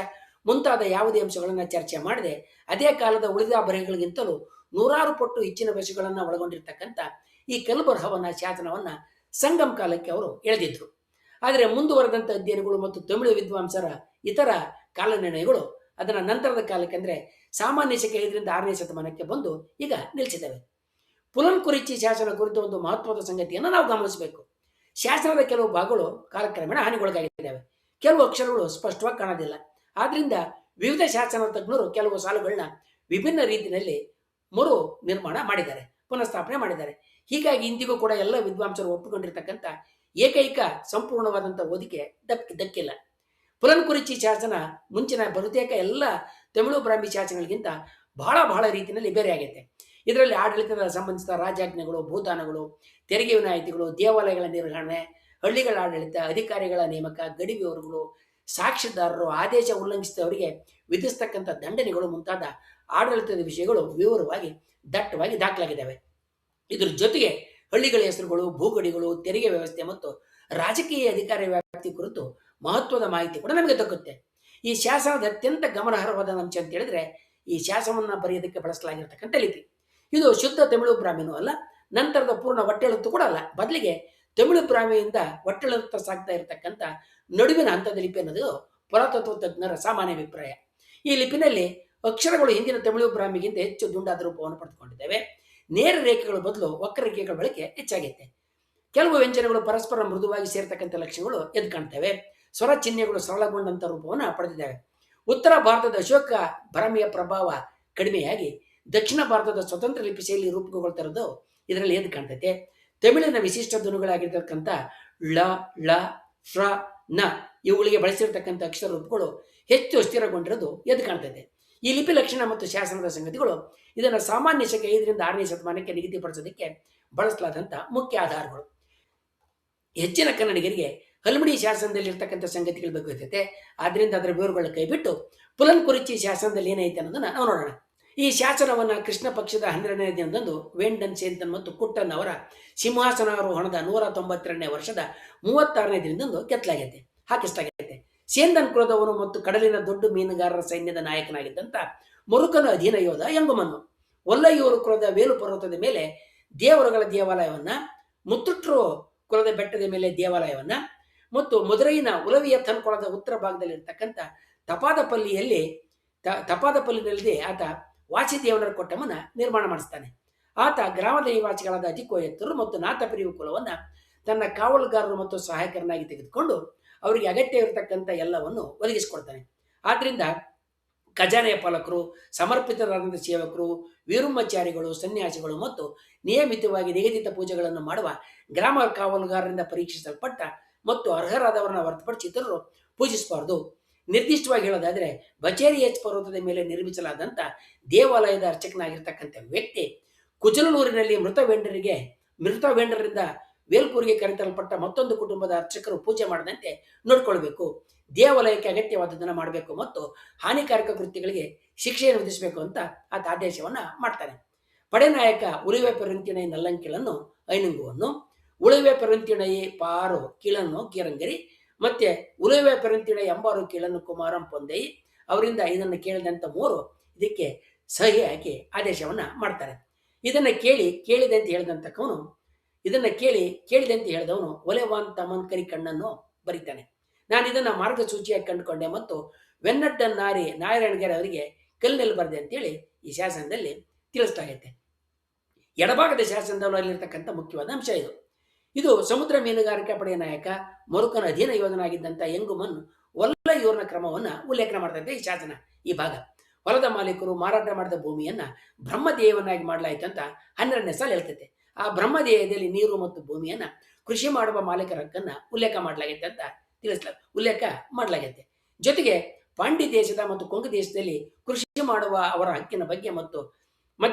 ಮುಂತಾದ ಯಾವುದೇ ಅಂಶಗಳನ್ನು ಚರ್ಚೆ ಮಾಡದೆ ಅದೇ ಕಾಲದ ಉಳಿದ ಬರೆಹಗಳಿಗಿಂತಲೂ 100 ಪಟ್ಟು ಹೆಚ್ಚಿನ ವಿಷಯಗಳನ್ನು ಒಳಗೊಂಡಿರ್ತಕ್ಕಂಥ ಈ ಕಲ್ಬರಹವನ್ನ ಶಾಸನವನ್ನ ಸಂಗಮ್ ಕಾಲಕ್ಕೆ ಅವರು ಎಳೆದಿದ್ರು. ಆದರೆ ಮುಂದುವರೆದಂಥ ಅಧ್ಯಯನಗಳು ಮತ್ತು ತಮಿಳು ವಿದ್ವಾಂಸರ ಇತರ ಕಾಲನಿರ್ಣಯಗಳು ಅದನ್ನು ನಂತರದ ಕಾಲಕ್ಕೆ ಅಂದರೆ ಸಾಮಾನ್ಯ ಶಕೆ 5ರಿಂದ 6ನೇ ಶತಮಾನಕ್ಕೆ ಬಂದು ಈಗ ನಿಲ್ಲಿಸಿದ್ದೇವೆ. ಪುಲನ್ಕುರಿಚಿ ಶಾಸನ ಕುರಿತು ಒಂದು ಮಹತ್ವದ ಸಂಗತಿಯನ್ನು ನಾವು ಗಮನಿಸಬೇಕು. ಶಾಸನದ ಕೆಲವು ಭಾಗಗಳು ಕಾಲಕ್ರಮೇಣ ಹಾನಿಗೊಳಗಾಗಿದ್ದಾವೆ. ಕೆಲವು ಅಕ್ಷರಗಳು ಸ್ಪಷ್ಟವಾಗಿ ಕಾಣೋದಿಲ್ಲ. ಆದ್ರಿಂದ ವಿವಿಧ ಶಾಸನ ತಜ್ಞರು ಕೆಲವು ಸಾಲುಗಳನ್ನ ವಿಭಿನ್ನ ರೀತಿಯಲ್ಲಿ ಮರು ನಿರ್ಮಾಣ ಮಾಡಿದ್ದಾರೆ, ಪುನಃಸ್ಥಾಪನೆ ಮಾಡಿದ್ದಾರೆ. ಹೀಗಾಗಿ ಇಂದಿಗೂ ಕೂಡ ಎಲ್ಲ ವಿದ್ವಾಂಸರು ಒಪ್ಪಿಕೊಂಡಿರ್ತಕ್ಕಂಥ ಏಕೈಕ ಸಂಪೂರ್ಣವಾದಂಥ ಓದಿಕೆ ದಕ್ಕಿಲ್ಲ. ಪುಲನ್ಕುರಿಚಿ ಶಾಸನ ಮುಂಚಿನ ಬಹುತೇಕ ಎಲ್ಲ ತಮಿಳು ಬ್ರಾಹ್ಮಿ ಶಾಸನಗಳಿಗಿಂತ ಬಹಳ ಬಹಳ ರೀತಿಯಲ್ಲಿ ಬೇರೆಯಾಗೈತೆ. ಇದರಲ್ಲಿ ಆಡಳಿತದ ಸಂಬಂಧಿಸಿದ ರಾಜಾಜ್ಞೆಗಳು, ಭೂದಾನಗಳು, ತೆರಿಗೆ ವಿನಾಯಿತಿಗಳು, ದೇವಾಲಯಗಳ ನಿರ್ವಹಣೆ, ಹಳ್ಳಿಗಳ ಆಡಳಿತ, ಅಧಿಕಾರಿಗಳ ನೇಮಕ, ಗಡಿ ವಿವರಗಳು, ಸಾಕ್ಷಿದಾರರು, ಆದೇಶ ಉಲ್ಲಂಘಿಸಿದವರಿಗೆ ವಿಧಿಸ್ತಕ್ಕಂಥ ದಂಡನೆಗಳು ಮುಂತಾದ ಆಡಳಿತದ ವಿಷಯಗಳು ವಿವರವಾಗಿ ದಟ್ಟವಾಗಿ ದಾಖಲಾಗಿದ್ದಾವೆ. ಇದರ ಜೊತೆಗೆ ಹಳ್ಳಿಗಳ ಹೆಸರುಗಳು, ಭೂಗಡಿಗಳು, ತೆರಿಗೆ ವ್ಯವಸ್ಥೆ ಮತ್ತು ರಾಜಕೀಯ ಅಧಿಕಾರ ವ್ಯಾಪ್ತಿ ಕುರಿತು ಮಹತ್ವದ ಮಾಹಿತಿ ಕೂಡ ನಮಗೆ ದಕ್ಕುತ್ತೆ. ಈ ಶಾಸನದ ಅತ್ಯಂತ ಗಮನಾರ್ಹವಾದ ಅಂಶ ಅಂತ ಹೇಳಿದ್ರೆ ಈ ಶಾಸನವನ್ನು ಬರೆಯೋದಕ್ಕೆ ಬಳಸಲಾಗಿರ್ತಕ್ಕಂಥ ಲಿಪಿ. ಇದು ಶುದ್ಧ ತಮಿಳು ಬ್ರಾಹ್ಮಿನೂ ಅಲ್ಲ, ನಂತರದ ಪೂರ್ಣ ಒಟ್ಟೆಳುತ್ತು ಕೂಡ ಅಲ್ಲ. ಬದಲಿಗೆ ತಮಿಳು ಬ್ರಾಹ್ಮಿಯಿಂದ ಒಟ್ಟೆಳುತ್ತ ಸಾಗ್ತಾ ಇರತಕ್ಕಂಥ ನಡುವಿನ ಹಂತದ ಲಿಪಿ ಅನ್ನೋದು ಪುರಾತತ್ವ ತಜ್ಞರ ಸಾಮಾನ್ಯ ಅಭಿಪ್ರಾಯ. ಈ ಲಿಪಿನಲ್ಲಿ ಅಕ್ಷರಗಳು ಹಿಂದಿನ ತಮಿಳು ಬ್ರಾಹ್ಮಿಗಿಂತ ಹೆಚ್ಚು ದುಂಡಾದ ರೂಪವನ್ನು ಪಡೆದುಕೊಂಡಿದ್ದೇವೆ. ನೇರ ರೇಖೆಗಳ ಬದಲು ವಕ್ರರೇಖೆಗಳ ಬಳಕೆ ಹೆಚ್ಚಾಗೈತೆ. ಕೆಲವು ವ್ಯಂಜನಗಳು ಪರಸ್ಪರ ಮೃದುವಾಗಿ ಸೇರ್ತಕ್ಕಂಥ ಲಕ್ಷಣಗಳು ಎದ್ದು ಕಾಣ್ತವೆ. ಸ್ವರ ಚಿಹ್ನೆಗಳು ಸರಳಗೊಂಡಂಥ ರೂಪವನ್ನು ಪಡೆದಿದ್ದಾವೆ. ಉತ್ತರ ಭಾರತದ ಅಶೋಕ ಬ್ರಾಹ್ಮಿಯ ಪ್ರಭಾವ ಕಡಿಮೆಯಾಗಿ ದಕ್ಷಿಣ ಭಾರತದ ಸ್ವತಂತ್ರ ಲಿಪಿ ಶೈಲಿ ರೂಪುಗೊಳ್ತಿರೋದು ಇದರಲ್ಲಿ ಎದ್ದು ಕಾಣ್ತೈತೆ. ತಮಿಳಿನ ವಿಶಿಷ್ಟ ಧ್ವನಿಗಳಾಗಿರ್ತಕ್ಕಂಥ ಳ, ಳ, ಫ್ರ, ನ ಇವುಗಳಿಗೆ ಬಳಸಿರ್ತಕ್ಕಂಥ ಅಕ್ಷರ ರೂಪಗಳು ಹೆಚ್ಚು ಸ್ಥಿರಗೊಂಡಿರೋದು ಎದ್ದು ಕಾಣ್ತೈತೆ. ಈ ಲಿಪಿ ಲಕ್ಷಣ ಮತ್ತು ಶಾಸನದ ಸಂಗತಿಗಳು ಇದನ್ನು ಸಾಮಾನ್ಯ ಶಕೆ 5ರಿಂದ 6ನೇ ಶತಮಾನಕ್ಕೆ ನಿಗದಿಪಡಿಸೋದಕ್ಕೆ ಬಳಸಲಾದಂಥ ಮುಖ್ಯ ಆಧಾರಗಳು. ಹೆಚ್ಚಿನ ಕನ್ನಡಿಗರಿಗೆ ಹಲ್ಮಿಡಿ ಶಾಸನದಲ್ಲಿ ಇರ್ತಕ್ಕಂಥ ಸಂಗತಿಗಳ ಬಗ್ಗೆ ಗೊತ್ತೈತೆ. ಆದ್ರಿಂದ ಅದರ ವಿವರಗಳ ಕೈಬಿಟ್ಟು ಪುಲನ್ಕುರಿಚಿ ಶಾಸನದಲ್ಲಿ ಏನೈತೆ ಅನ್ನೋದನ್ನ ನಾವು ನೋಡೋಣ. ಈ ಶಾಸನವನ್ನು ಕೃಷ್ಣ ಪಕ್ಷದ 12ನೇ ದಿನದಂದು ವೇಂಡನ್ ಸೇಂತನ್ ಮತ್ತು ಕುಟ್ಟನ್ ಅವರ ಸಿಂಹಾಸನಾರೋಹಣದ 192ನೇ ವರ್ಷದ 36ನೇ ದಿನದಂದು ಹಾಕಿಸಲಾಗೈತೆ. ಸೇಂದನ್ ಕುಲದವನು ಮತ್ತು ಕಡಲಿನ ದೊಡ್ಡ ಮೀನುಗಾರರ ಸೈನ್ಯದ ನಾಯಕನಾಗಿದ್ದಂಥ ಮುರುಕನ ಅಧೀನ ಯೋಧ ಯಂಗುಮನ್ನು ಒಲ್ಲಯ್ಯೂರು ಕುಲದ ವೇಲು ಪರ್ವತದ ಮೇಲೆ ದೇವರುಗಳ ದೇವಾಲಯವನ್ನ, ಮುತ್ತುಟ್ರು ಕುಲದ ಬೆಟ್ಟದ ಮೇಲೆ ದೇವಾಲಯವನ್ನ ಮತ್ತು ಮದುರೈನ ಉಲವಿಯಥನ್ ಕುಲದ ಉತ್ತರ ಭಾಗದಲ್ಲಿ ಇರ್ತಕ್ಕಂಥ ತಪಾದಪಲ್ಲಿನಲ್ಲಿ ಆತ ವಾಚಿದೇವನರ ಕೊಟ್ಟಮನ್ನ ನಿರ್ಮಾಣ ಮಾಡಿಸ್ತಾನೆ. ಆತ ಗ್ರಾಮದ ನಿವಾಸಿಗಳಾದ ಅಧಿಕೋಯತ್ತರು ಮತ್ತು ನಾಥಪರಿವು ಕುಲವನ್ನ ತನ್ನ ಕಾವಲುಗಾರರು ಮತ್ತು ಸಹಾಯಕರನ್ನಾಗಿ ತೆಗೆದುಕೊಂಡು ಅವರಿಗೆ ಅಗತ್ಯವಿರತಕ್ಕಂಥ ಎಲ್ಲವನ್ನು ಒದಗಿಸಿಕೊಡ್ತಾನೆ. ಆದ್ರಿಂದ ಖಜಾನೆಯ ಪಾಲಕರು, ಸಮರ್ಪಿತರಾದ ಸೇವಕರು, ವೀರುಮ್ಮಚಾರಿಗಳು, ಸನ್ಯಾಸಿಗಳು ಮತ್ತು ನಿಯಮಿತವಾಗಿ ನಿಗದಿತ ಪೂಜೆಗಳನ್ನು ಮಾಡುವ ಗ್ರಾಮ ಕಾವಲುಗಾರರಿಂದ ಪರೀಕ್ಷಿಸಲ್ಪಟ್ಟ ಮತ್ತು ಅರ್ಹರಾದವರನ್ನ ಹೊರತುಪಡಿಸಿ ಇತರರು ಪೂಜಿಸಬಾರದು. ನಿರ್ದಿಷ್ಟವಾಗಿ ಹೇಳೋದಾದ್ರೆ ಬಚೇರಿಯಚ್ ಪರ್ವತದ ಮೇಲೆ ನಿರ್ಮಿಸಲಾದಂಥ ದೇವಾಲಯದ ಅರ್ಚಕನಾಗಿರ್ತಕ್ಕಂಥ ವ್ಯಕ್ತಿ ಕುಜಲನೂರಿನಲ್ಲಿ ಮೃತ ವೇಂಡರಿಂದ ವೇಲ್ಪೂರಿಗೆ ಕರೆತರಲ್ಪಟ್ಟ ಮತ್ತೊಂದು ಕುಟುಂಬದ ಅರ್ಚಕರು ಪೂಜೆ ಮಾಡದಂತೆ ನೋಡ್ಕೊಳ್ಬೇಕು. ದೇವಾಲಯಕ್ಕೆ ಅಗತ್ಯವಾದದನ್ನು ಮಾಡಬೇಕು ಮತ್ತು ಹಾನಿಕಾರಕ ಕೃತ್ಯಗಳಿಗೆ ಶಿಕ್ಷೆಯನ್ನು ವಿಧಿಸಬೇಕು ಅಂತ ಆತ ಆದೇಶವನ್ನ ಮಾಡ್ತಾನೆ. ಪಡೆನಾಯಕ ಉಳಿವೆ ಪೆರಂತಿಣೈ ನಲ್ಲಂಕಿಳನ್ನು ಐನುಂಗುವನ್ನು, ಉಳಿವೆ ಪೆರಂತಿಣೈ ಪಾರು ಕೀಳನ್ನು ಕೀರಂಗರಿ ಮತ್ತೆ ಉಳಿವೆ ಪೆರಂತಿಣೈ ಎಂಬಾರು ಕೀಳನ್ನು ಕುಮಾರಂ ಪೊಂದೈ ಅವರಿಂದ ಇದನ್ನು ಕೇಳಿದಂಥ 3 ಇದಕ್ಕೆ ಸಹಿ ಹಾಕಿ ಆದೇಶವನ್ನ ಮಾಡ್ತಾರೆ. ಇದನ್ನ ಕೇಳಿದಂತೆ ಹೇಳಿದವನು ಒಲೆವಾನ್ ತಮನ್ ಕರಿ ಕಣ್ಣನ್ನು ಬರೀತಾನೆ. ನಾನು ಇದನ್ನ ಮಾರ್ಗಸೂಚಿಯಾಗಿ ಕಂಡುಕೊಂಡೆ ಮತ್ತು ವೆನ್ನಡ್ಡನ್ ನಾರಾಯಣಗೆರೆ ಅವರಿಗೆ ಕಲ್ಲಿನಲ್ಲಿ ಬರೆದೆ ಅಂತೇಳಿ ಈ ಶಾಸನದಲ್ಲಿ ತಿಳಿಸಲಾಗೈತೆ. ಎಡಭಾಗದ ಶಾಸನದಲ್ಲಿರ್ತಕ್ಕಂಥ ಮುಖ್ಯವಾದ ಅಂಶ ಇದು ಸಮುದ್ರ ಮೀನುಗಾರಿಕಾ ಪಡೆಯ ನಾಯಕ ಮರುಕನ ಅಧೀನ ಯೋಧನಾಗಿದ್ದಂಥ ಯಂಗುಮನ್ ಒಲ್ಲಯ್ಯೂರಿನ ಕ್ರಮವನ್ನ ಉಲ್ಲೇಖನ ಮಾಡ್ತೈತೆ ಈ ಶಾಸನ. ಈ ಭಾಗ ಹೊಲದ ಮಾಲೀಕರು ಮಾರಾಟ ಮಾಡಿದ ಭೂಮಿಯನ್ನ ಬ್ರಹ್ಮದೇಯವನ್ನಾಗಿ ಮಾಡಲಾಯಿತು ಅಂತ 12ನೇ ಸಾಲ ಹೇಳ್ತೈತೆ. ಆ ಬ್ರಹ್ಮದೇಯದಲ್ಲಿ ನೀರು ಮತ್ತು ಭೂಮಿಯನ್ನ ಕೃಷಿ ಮಾಡುವ ಮಾಲೀಕರ ಹಕ್ಕನ್ನ ಉಲ್ಲೇಖ ಮಾಡಲಾಗೈತೆ. ಜೊತೆಗೆ ಪಾಂಡಿ ದೇಶದ ಮತ್ತು ಕೊಂಗು ದೇಶದಲ್ಲಿ ಕೃಷಿ ಮಾಡುವ ಅವರ ಹಕ್ಕಿನ ಬಗ್ಗೆ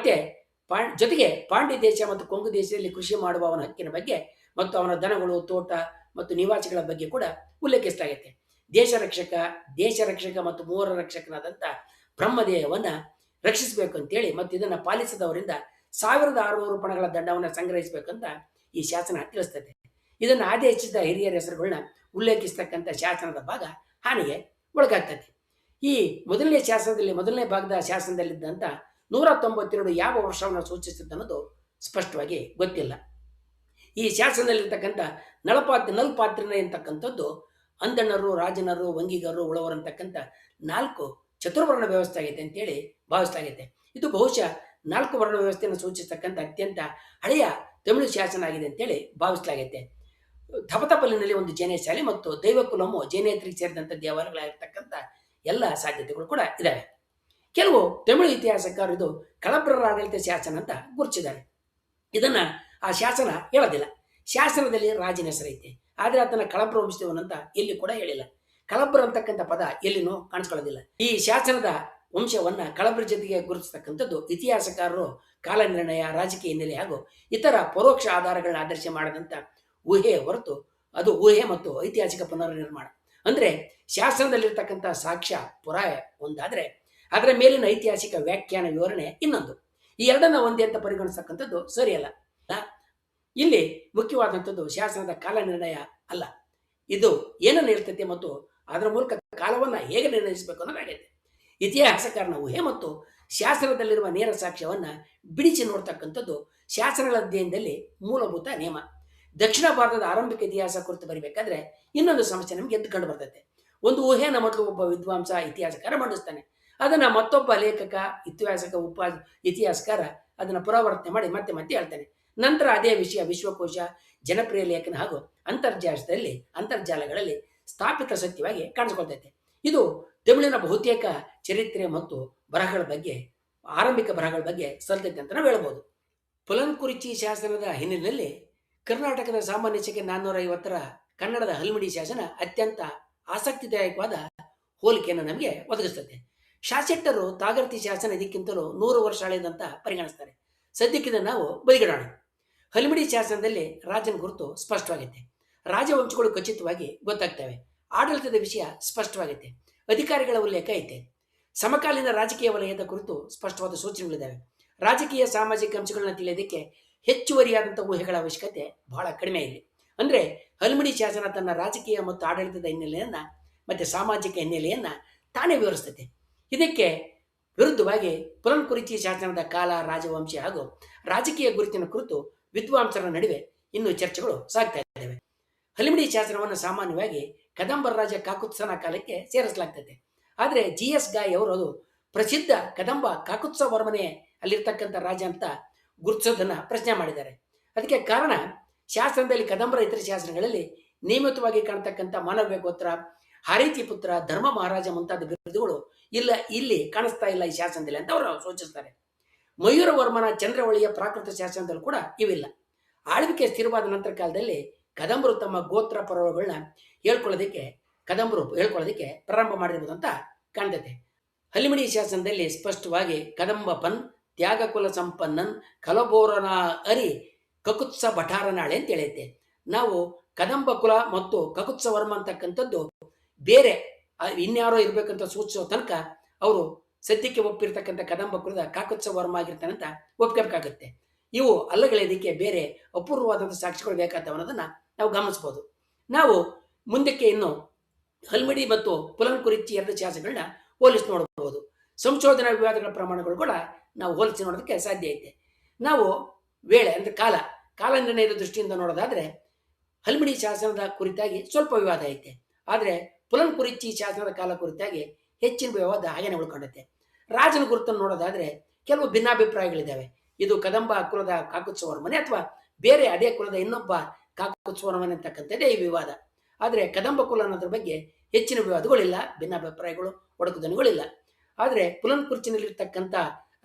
ಜೊತೆಗೆ ಪಾಂಡಿ ದೇಶ ಮತ್ತು ಕೊಂಗು ದೇಶದಲ್ಲಿ ಕೃಷಿ ಮಾಡುವ ಅವನ ಹಕ್ಕಿನ ಬಗ್ಗೆ ಮತ್ತು ಅವನ ದನಗಳು, ತೋಟ ಮತ್ತು ನಿವಾಸಿಗಳ ಬಗ್ಗೆ ಕೂಡ ಉಲ್ಲೇಖಿಸಲಾಗೈತೆ. ದೇಶ ರಕ್ಷಕ ಮತ್ತು ಮೂವರ ರಕ್ಷಕನಾದಂಥ ಬ್ರಹ್ಮದೇಯವನ್ನ ರಕ್ಷಿಸಬೇಕು ಅಂತೇಳಿ ಮತ್ತು ಇದನ್ನ ಪಾಲಿಸದವರಿಂದ 1600 ಪಣಗಳ ದಂಡವನ್ನು ಸಂಗ್ರಹಿಸಬೇಕಂತ ಈ ಶಾಸನ ತಿಳಿಸ್ತದೆ. ಇದನ್ನು ಆದೇಶಿಸಿದ ಹಿರಿಯರ ಹೆಸರುಗಳನ್ನ ಉಲ್ಲೇಖಿಸ್ತಕ್ಕಂಥ ಶಾಸನದ ಭಾಗ ಹಾನಿಗೆ ಒಳಗಾಗ್ತದೆ. ಈ ಮೊದಲನೇ ಭಾಗದ ಶಾಸನದಲ್ಲಿದ್ದಂಥ 192 ಯಾವ ವರ್ಷವನ್ನು ಸೂಚಿಸುತ್ತೆ ಅನ್ನೋದು ಸ್ಪಷ್ಟವಾಗಿ ಗೊತ್ತಿಲ್ಲ. ಈ ಶಾಸನದಲ್ಲಿರ್ತಕ್ಕಂಥ ನಲ್ಪಾತ್ರಿನ ಅಂತಕ್ಕಂಥದ್ದು ಅಂದಣ್ಣರು, ರಾಜನರು, ವಂಗಿಗರು, ಉಳವರು ಅಂತಕ್ಕಂಥ 4 ಚತುರ್ವರ್ಣ ವ್ಯವಸ್ಥೆ ಆಗೈತೆ ಅಂತೇಳಿ ಭಾವಿಸಲಾಗೈತೆ. ಇದು ಬಹುಶಃ 4 ವರ್ಣ ವ್ಯವಸ್ಥೆಯನ್ನು ಸೂಚಿಸತಕ್ಕಂಥ ಅತ್ಯಂತ ಹಳೆಯ ತಮಿಳು ಶಾಸನ ಆಗಿದೆ ಅಂತೇಳಿ ಭಾವಿಸಲಾಗೈತೆ. ಥಪತಪಲ್ಲಿನಲ್ಲಿ ಒಂದು ಜೈನ ಶಾಲೆ ಮತ್ತು ದೈವಕುಲಮು ಜೈನೇತರಿಗೆ ಸೇರಿದಂಥ ದೇವಾಲಯಗಳಾಗಿರ್ತಕ್ಕಂಥ ಎಲ್ಲ ಸಾಧ್ಯತೆಗಳು ಕೂಡ ಇದ್ದಾವೆ. ಕೆಲವು ತಮಿಳು ಇತಿಹಾಸಕಾರರು ಇದು ಕಳಬ್ರರ ಆಡಳಿತ ಶಾಸನ ಅಂತ ಗುರುತಿಸಿದ್ದಾರೆ. ಇದನ್ನ ಆ ಶಾಸನ ಹೇಳೋದಿಲ್ಲ. ಶಾಸನದಲ್ಲಿ ರಾಜನ ಹೆಸರೈತೆ, ಆದರೆ ಆತನ ಕಳಬ್ರ ವಂಶದವನಂತ ಎಲ್ಲಿ ಕೂಡ ಹೇಳಿಲ್ಲ. ಕಳಬ್ರ ಅಂತಕ್ಕಂಥ ಪದ ಎಲ್ಲಿನೂ ಕಾಣಿಸ್ಕೊಳ್ಳೋದಿಲ್ಲ. ಈ ಶಾಸನದ ವಂಶವನ್ನ ಕಳಬ್ರ ಜೊತೆಗೆ ಗುರುತಿಸ್ತಕ್ಕಂಥದ್ದು ಇತಿಹಾಸಕಾರರು ಕಾಲ ನಿರ್ಣಯ, ರಾಜಕೀಯ ಹಿನ್ನೆಲೆ ಹಾಗೂ ಇತರ ಪರೋಕ್ಷ ಆಧಾರಗಳನ್ನ ಆಧರಿಸಿ ಮಾಡದಂತ ಊಹೆ ಹೊರತು ಅದು ಊಹೆ ಮತ್ತು ಐತಿಹಾಸಿಕ ಪುನರ್ನಿರ್ಮಾಣ. ಅಂದ್ರೆ ಶಾಸನದಲ್ಲಿರ್ತಕ್ಕಂಥ ಸಾಕ್ಷ್ಯ ಪುರಾವೆ ಒಂದಾದ್ರೆ ಅದರ ಮೇಲಿನ ಐತಿಹಾಸಿಕ ವ್ಯಾಖ್ಯಾನ ವಿವರಣೆ ಇನ್ನೊಂದು. ಈ ಎರಡನ್ನ ಒಂದೇ ಅಂತ ಪರಿಗಣಿಸ್ತಕ್ಕಂಥದ್ದು ಸರಿಯಲ್ಲ. ಇಲ್ಲಿ ಮುಖ್ಯವಾದಂಥದ್ದು ಶಾಸನದ ಕಾಲ ನಿರ್ಣಯ ಅಲ್ಲ, ಇದು ಏನನ್ನು ಹೇಳ್ತೈತೆ ಮತ್ತು ಅದರ ಮೂಲಕ ಕಾಲವನ್ನ ಹೇಗೆ ನಿರ್ಣಯಿಸಬೇಕು ಅನ್ನೋದಾಗೈತೆ. ಇತಿಹಾಸಕಾರನ ಊಹೆ ಮತ್ತು ಶಾಸನದಲ್ಲಿರುವ ನೇರ ಸಾಕ್ಷ್ಯವನ್ನ ಬಿಡಿಸಿ ನೋಡ್ತಕ್ಕಂಥದ್ದು ಶಾಸನಗಳ ಅಧ್ಯಯನದಲ್ಲಿ ಮೂಲಭೂತ ನಿಯಮ. ದಕ್ಷಿಣ ಭಾರತದ ಆರಂಭಿಕ ಇತಿಹಾಸ ಕುರಿತು ಬರಿಬೇಕಾದ್ರೆ ಇನ್ನೊಂದು ಸಮಸ್ಯೆ ನಮ್ಗೆ ಎದ್ದು ಕಂಡು ಬರ್ತೈತೆ. ಒಂದು ಊಹೆನ ಮೊದಲು ಒಬ್ಬ ವಿದ್ವಾಂಸ ಇತಿಹಾಸಕಾರ ಮಂಡಿಸ್ತಾನೆ, ಅದನ್ನ ಮತ್ತೊಬ್ಬ ಲೇಖಕ ಇತಿಹಾಸಕಾರ ಅದನ್ನ ಪುನರಾವರ್ತನೆ ಮಾಡಿ ಮತ್ತೆ ಮತ್ತೆ ಹೇಳ್ತಾನೆ. ನಂತರ ಅದೇ ವಿಷಯ ವಿಶ್ವಕೋಶ, ಜನಪ್ರಿಯ ಲೇಖನ ಹಾಗೂ ಅಂತರ್ಜಾಲಗಳಲ್ಲಿ ಸ್ಥಾಪಿತ ಸತ್ಯವಾಗಿ ಕಾಣಿಸಿಕೊಳ್ತೈತೆ. ಇದು ತಮಿಳಿನ ಬಹುತೇಕ ಚರಿತ್ರೆ ಮತ್ತು ಬರಹಗಳ ಬಗ್ಗೆ, ಆರಂಭಿಕ ಬರಹಗಳ ಬಗ್ಗೆ ಸಲ್ತೈತೆ ಅಂತ ನಾವು ಹೇಳ್ಬೋದು. ಪುಲನ್ಕುರಿಚಿ ಶಾಸನದ ಹಿನ್ನೆಲೆಯಲ್ಲಿ ಕರ್ನಾಟಕದ ಸಾಮಾನ್ಯ ಶಕೆ 450ರ ಕನ್ನಡದ ಹಲ್ಮಿಡಿ ಶಾಸನ ಅತ್ಯಂತ ಆಸಕ್ತಿದಾಯಕವಾದ ಹೋಲಿಕೆಯನ್ನು ನಮಗೆ ಒದಗಿಸ್ತದೆ. ಶಾಸೆಟ್ಟರು ತಾಗರ್ತಿ ಶಾಸನ ಇದಕ್ಕಿಂತಲೂ 100 ವರ್ಷ ಹಳೆಯದಂತ ಪರಿಗಣಿಸ್ತಾರೆ. ಸದ್ಯಕ್ಕಿದ ನಾವು ಬದಿಗಿಡೋಣ. ಹಲ್ಮಿಡಿ ಶಾಸನದಲ್ಲಿ ರಾಜನ ಗುರುತು ಸ್ಪಷ್ಟವಾಗೈತೆ, ರಾಜವಂಶಗಳು ಖಚಿತವಾಗಿ ಗೊತ್ತಾಗ್ತವೆ, ಆಡಳಿತದ ವಿಷಯ ಸ್ಪಷ್ಟವಾಗೈತೆ, ಅಧಿಕಾರಿಗಳ ಉಲ್ಲೇಖ ಐತೆ, ಸಮಕಾಲೀನ ರಾಜಕೀಯ ವಲಯದ ಕುರಿತು ಸ್ಪಷ್ಟವಾದ ಸೂಚನೆಗಳಿದ್ದಾವೆ. ರಾಜಕೀಯ ಸಾಮಾಜಿಕ ಅಂಶಗಳನ್ನ ತಿಳಿಯೋದಕ್ಕೆ ಹೆಚ್ಚುವರಿಯಾದಂಥ ಊಹೆಗಳ ಅವಶ್ಯಕತೆ ಬಹಳ ಕಡಿಮೆ ಇಲ್ಲಿ. ಅಂದ್ರೆ ಹಲ್ಮಿಡಿ ಶಾಸನ ತನ್ನ ರಾಜಕೀಯ ಮತ್ತು ಆಡಳಿತದ ಹಿನ್ನೆಲೆಯನ್ನ ಮತ್ತೆ ಸಾಮಾಜಿಕ ಹಿನ್ನೆಲೆಯನ್ನ ತಾನೇ ವಿವರಿಸ್ತದೆ. ಇದಕ್ಕೆ ವಿರುದ್ಧವಾಗಿ ಪುಲನ್ಕುರಿಚಿ ಶಾಸನದ ಕಾಲ, ರಾಜವಂಶ ಹಾಗೂ ರಾಜಕೀಯ ಗುರುತಿನ ಕುರಿತು ವಿದ್ವಾಂಸರ ನಡುವೆ ಇನ್ನೂ ಚರ್ಚೆಗಳು ಸಾಗ್ತಾ ಇದ್ದಾವೆ. ಹಲ್ಮಿಡಿ ಶಾಸನವನ್ನು ಸಾಮಾನ್ಯವಾಗಿ ಕದಂಬರ ರಾಜ ಕಾಕುತ್ಸನ ಕಾಲಕ್ಕೆ ಸೇರಿಸಲಾಗ್ತದೆ. ಆದರೆ GS ಗಾಯ್ ಅವರು ಅದು ಪ್ರಸಿದ್ಧ ಕದಂಬ ಕಾಕುತ್ಸ ವರ್ಮನೆ ಅಲ್ಲಿರ್ತಕ್ಕಂಥ ರಾಜ ಅಂತ ಗುರುತಿಸೋದನ್ನ ಪ್ರಶ್ನೆ ಮಾಡಿದ್ದಾರೆ. ಅದಕ್ಕೆ ಕಾರಣ ಶಾಸನದಲ್ಲಿ ಕದಂಬರ ಇತರ ಶಾಸನಗಳಲ್ಲಿ ನಿಯಮಿತವಾಗಿ ಕಾಣತಕ್ಕಂಥ ಮಾನವ್ಯ ಗೋತ್ರ, ಹಾರೀತಿ ಪುತ್ರ, ಧರ್ಮ ಮಹಾರಾಜ ಮುಂತಾದ ಬಿರುದುಗಳು ಇಲ್ಲಿ ಕಾಣಿಸ್ತಾ ಇಲ್ಲ ಈ ಶಾಸನದಲ್ಲಿ ಅಂತ ಅವರು ಸೂಚಿಸ್ತಾರೆ. ಮಯೂರ ವರ್ಮನ ಚಂದ್ರವಳಿಯ ಪ್ರಾಕೃತ ಶಾಸನದಲ್ಲೂ ಕೂಡ ಇವಿಲ್ಲ. ಆಳ್ವಿಕೆ ಸ್ಥಿರವಾದ ನಂತರ ಕಾಲದಲ್ಲಿ ಕದಂಬರು ತಮ್ಮ ಗೋತ್ರ ಪರ್ವಗಳನ್ನ ಹೇಳ್ಕೊಳ್ಳೋದಕ್ಕೆ ಪ್ರಾರಂಭ ಮಾಡಿರ್ಬೋದು ಅಂತ ಕಾಣ್ತೈತೆ. ಹಲ್ಮಿಡಿ ಶಾಸನದಲ್ಲಿ ಸ್ಪಷ್ಟವಾಗಿ ಕದಂಬಪನ್ ತ್ಯಾಗಕುಲ ಸಂಪನ್ನನ್ ಕಲಬೋರನ ಅರಿ ಕಕುತ್ಸ ಭಟಾರನಾಳೆ ಅಂತ ಹೇಳೈತೆ. ನಾವು ಕದಂಬ ಕುಲ ಮತ್ತು ಕಕುತ್ಸ ವರ್ಮ ಅಂತಕ್ಕಂಥದ್ದು ಬೇರೆ ಇನ್ಯಾರೋ ಇರ್ಬೇಕಂತ ಸೂಚಿಸೋ ತನಕ ಅವರು ಸದ್ಯಕ್ಕೆ ಒಪ್ಪಿರ್ತಕ್ಕಂಥ ಕದಂಬ ಕುಲದ ಕಾಕುತ್ಸ ವರ್ಮ ಆಗಿರ್ತಾನಂತ ಒಪ್ಕೋಬೇಕಾಗುತ್ತೆ. ಇವು ಅಲ್ಲಗಳೆದಕ್ಕೆ ಬೇರೆ ಅಪೂರ್ವವಾದಂಥ ಸಾಕ್ಷಿಗಳು ಬೇಕಾಗ್ತವೆ ಅನ್ನೋದನ್ನ ನಾವು ಗಮನಿಸಬಹುದು. ನಾವು ಮುಂದಕ್ಕೆ ಇನ್ನು ಹಲ್ಮಿಡಿ ಮತ್ತು ಪುಲನ್ಕುರಿಚಿ ಎರಡು ಶಾಸನಗಳನ್ನ ಹೋಲಿಸಿ ನೋಡಬಹುದು. ಸಂಶೋಧನಾ ವಿವಾದಗಳ ಪ್ರಮಾಣಗಳು ಕೂಡ ನಾವು ಹೋಲಿಸಿ ನೋಡೋದಕ್ಕೆ ಸಾಧ್ಯ ಐತೆ. ನಾವು ವೇಳೆ ಅಂದ್ರೆ ಕಾಲ ನಿರ್ಣಯದ ದೃಷ್ಟಿಯಿಂದ ನೋಡೋದಾದ್ರೆ ಹಲ್ಮಿಡಿ ಶಾಸನದ ಕುರಿತಾಗಿ ಸ್ವಲ್ಪ ವಿವಾದ ಐತೆ, ಆದರೆ ಪುಲನ್ಕುರಿಚಿ ಶಾಸನದ ಕಾಲ ಕುರಿತಾಗಿ ಹೆಚ್ಚಿನ ವಿವಾದ ಹಾಗೇನೆ ಉಳ್ಕೊಂಡೈತೆ. ರಾಜನ ಗುರುತನ್ನು ನೋಡೋದಾದ್ರೆ ಕೆಲವು ಭಿನ್ನಾಭಿಪ್ರಾಯಗಳಿದ್ದಾವೆ. ಇದು ಕದಂಬ ಕುಲದ ಕಾಕುತ್ಸವರ್ಮನೆ ಅಥವಾ ಬೇರೆ ಅದೇ ಕುಲದ ಇನ್ನೊಬ್ಬ ಕಾಕುತ್ಸವರ್ಮನೆ ಅಂತಕ್ಕಂಥದ್ದೇ ಈ ವಿವಾದ. ಆದರೆ ಕದಂಬ ಕುಲ ಅನ್ನೋದ್ರ ಬಗ್ಗೆ ಹೆಚ್ಚಿನ ವಿವಾದಗಳಿಲ್ಲ, ಭಿನ್ನಾಭಿಪ್ರಾಯಗಳು, ಒಡಕುದನಿಗಳಿಲ್ಲ. ಆದರೆ ಪುಲನ್ಕುರಿಚಿನಲ್ಲಿರ್ತಕ್ಕಂಥ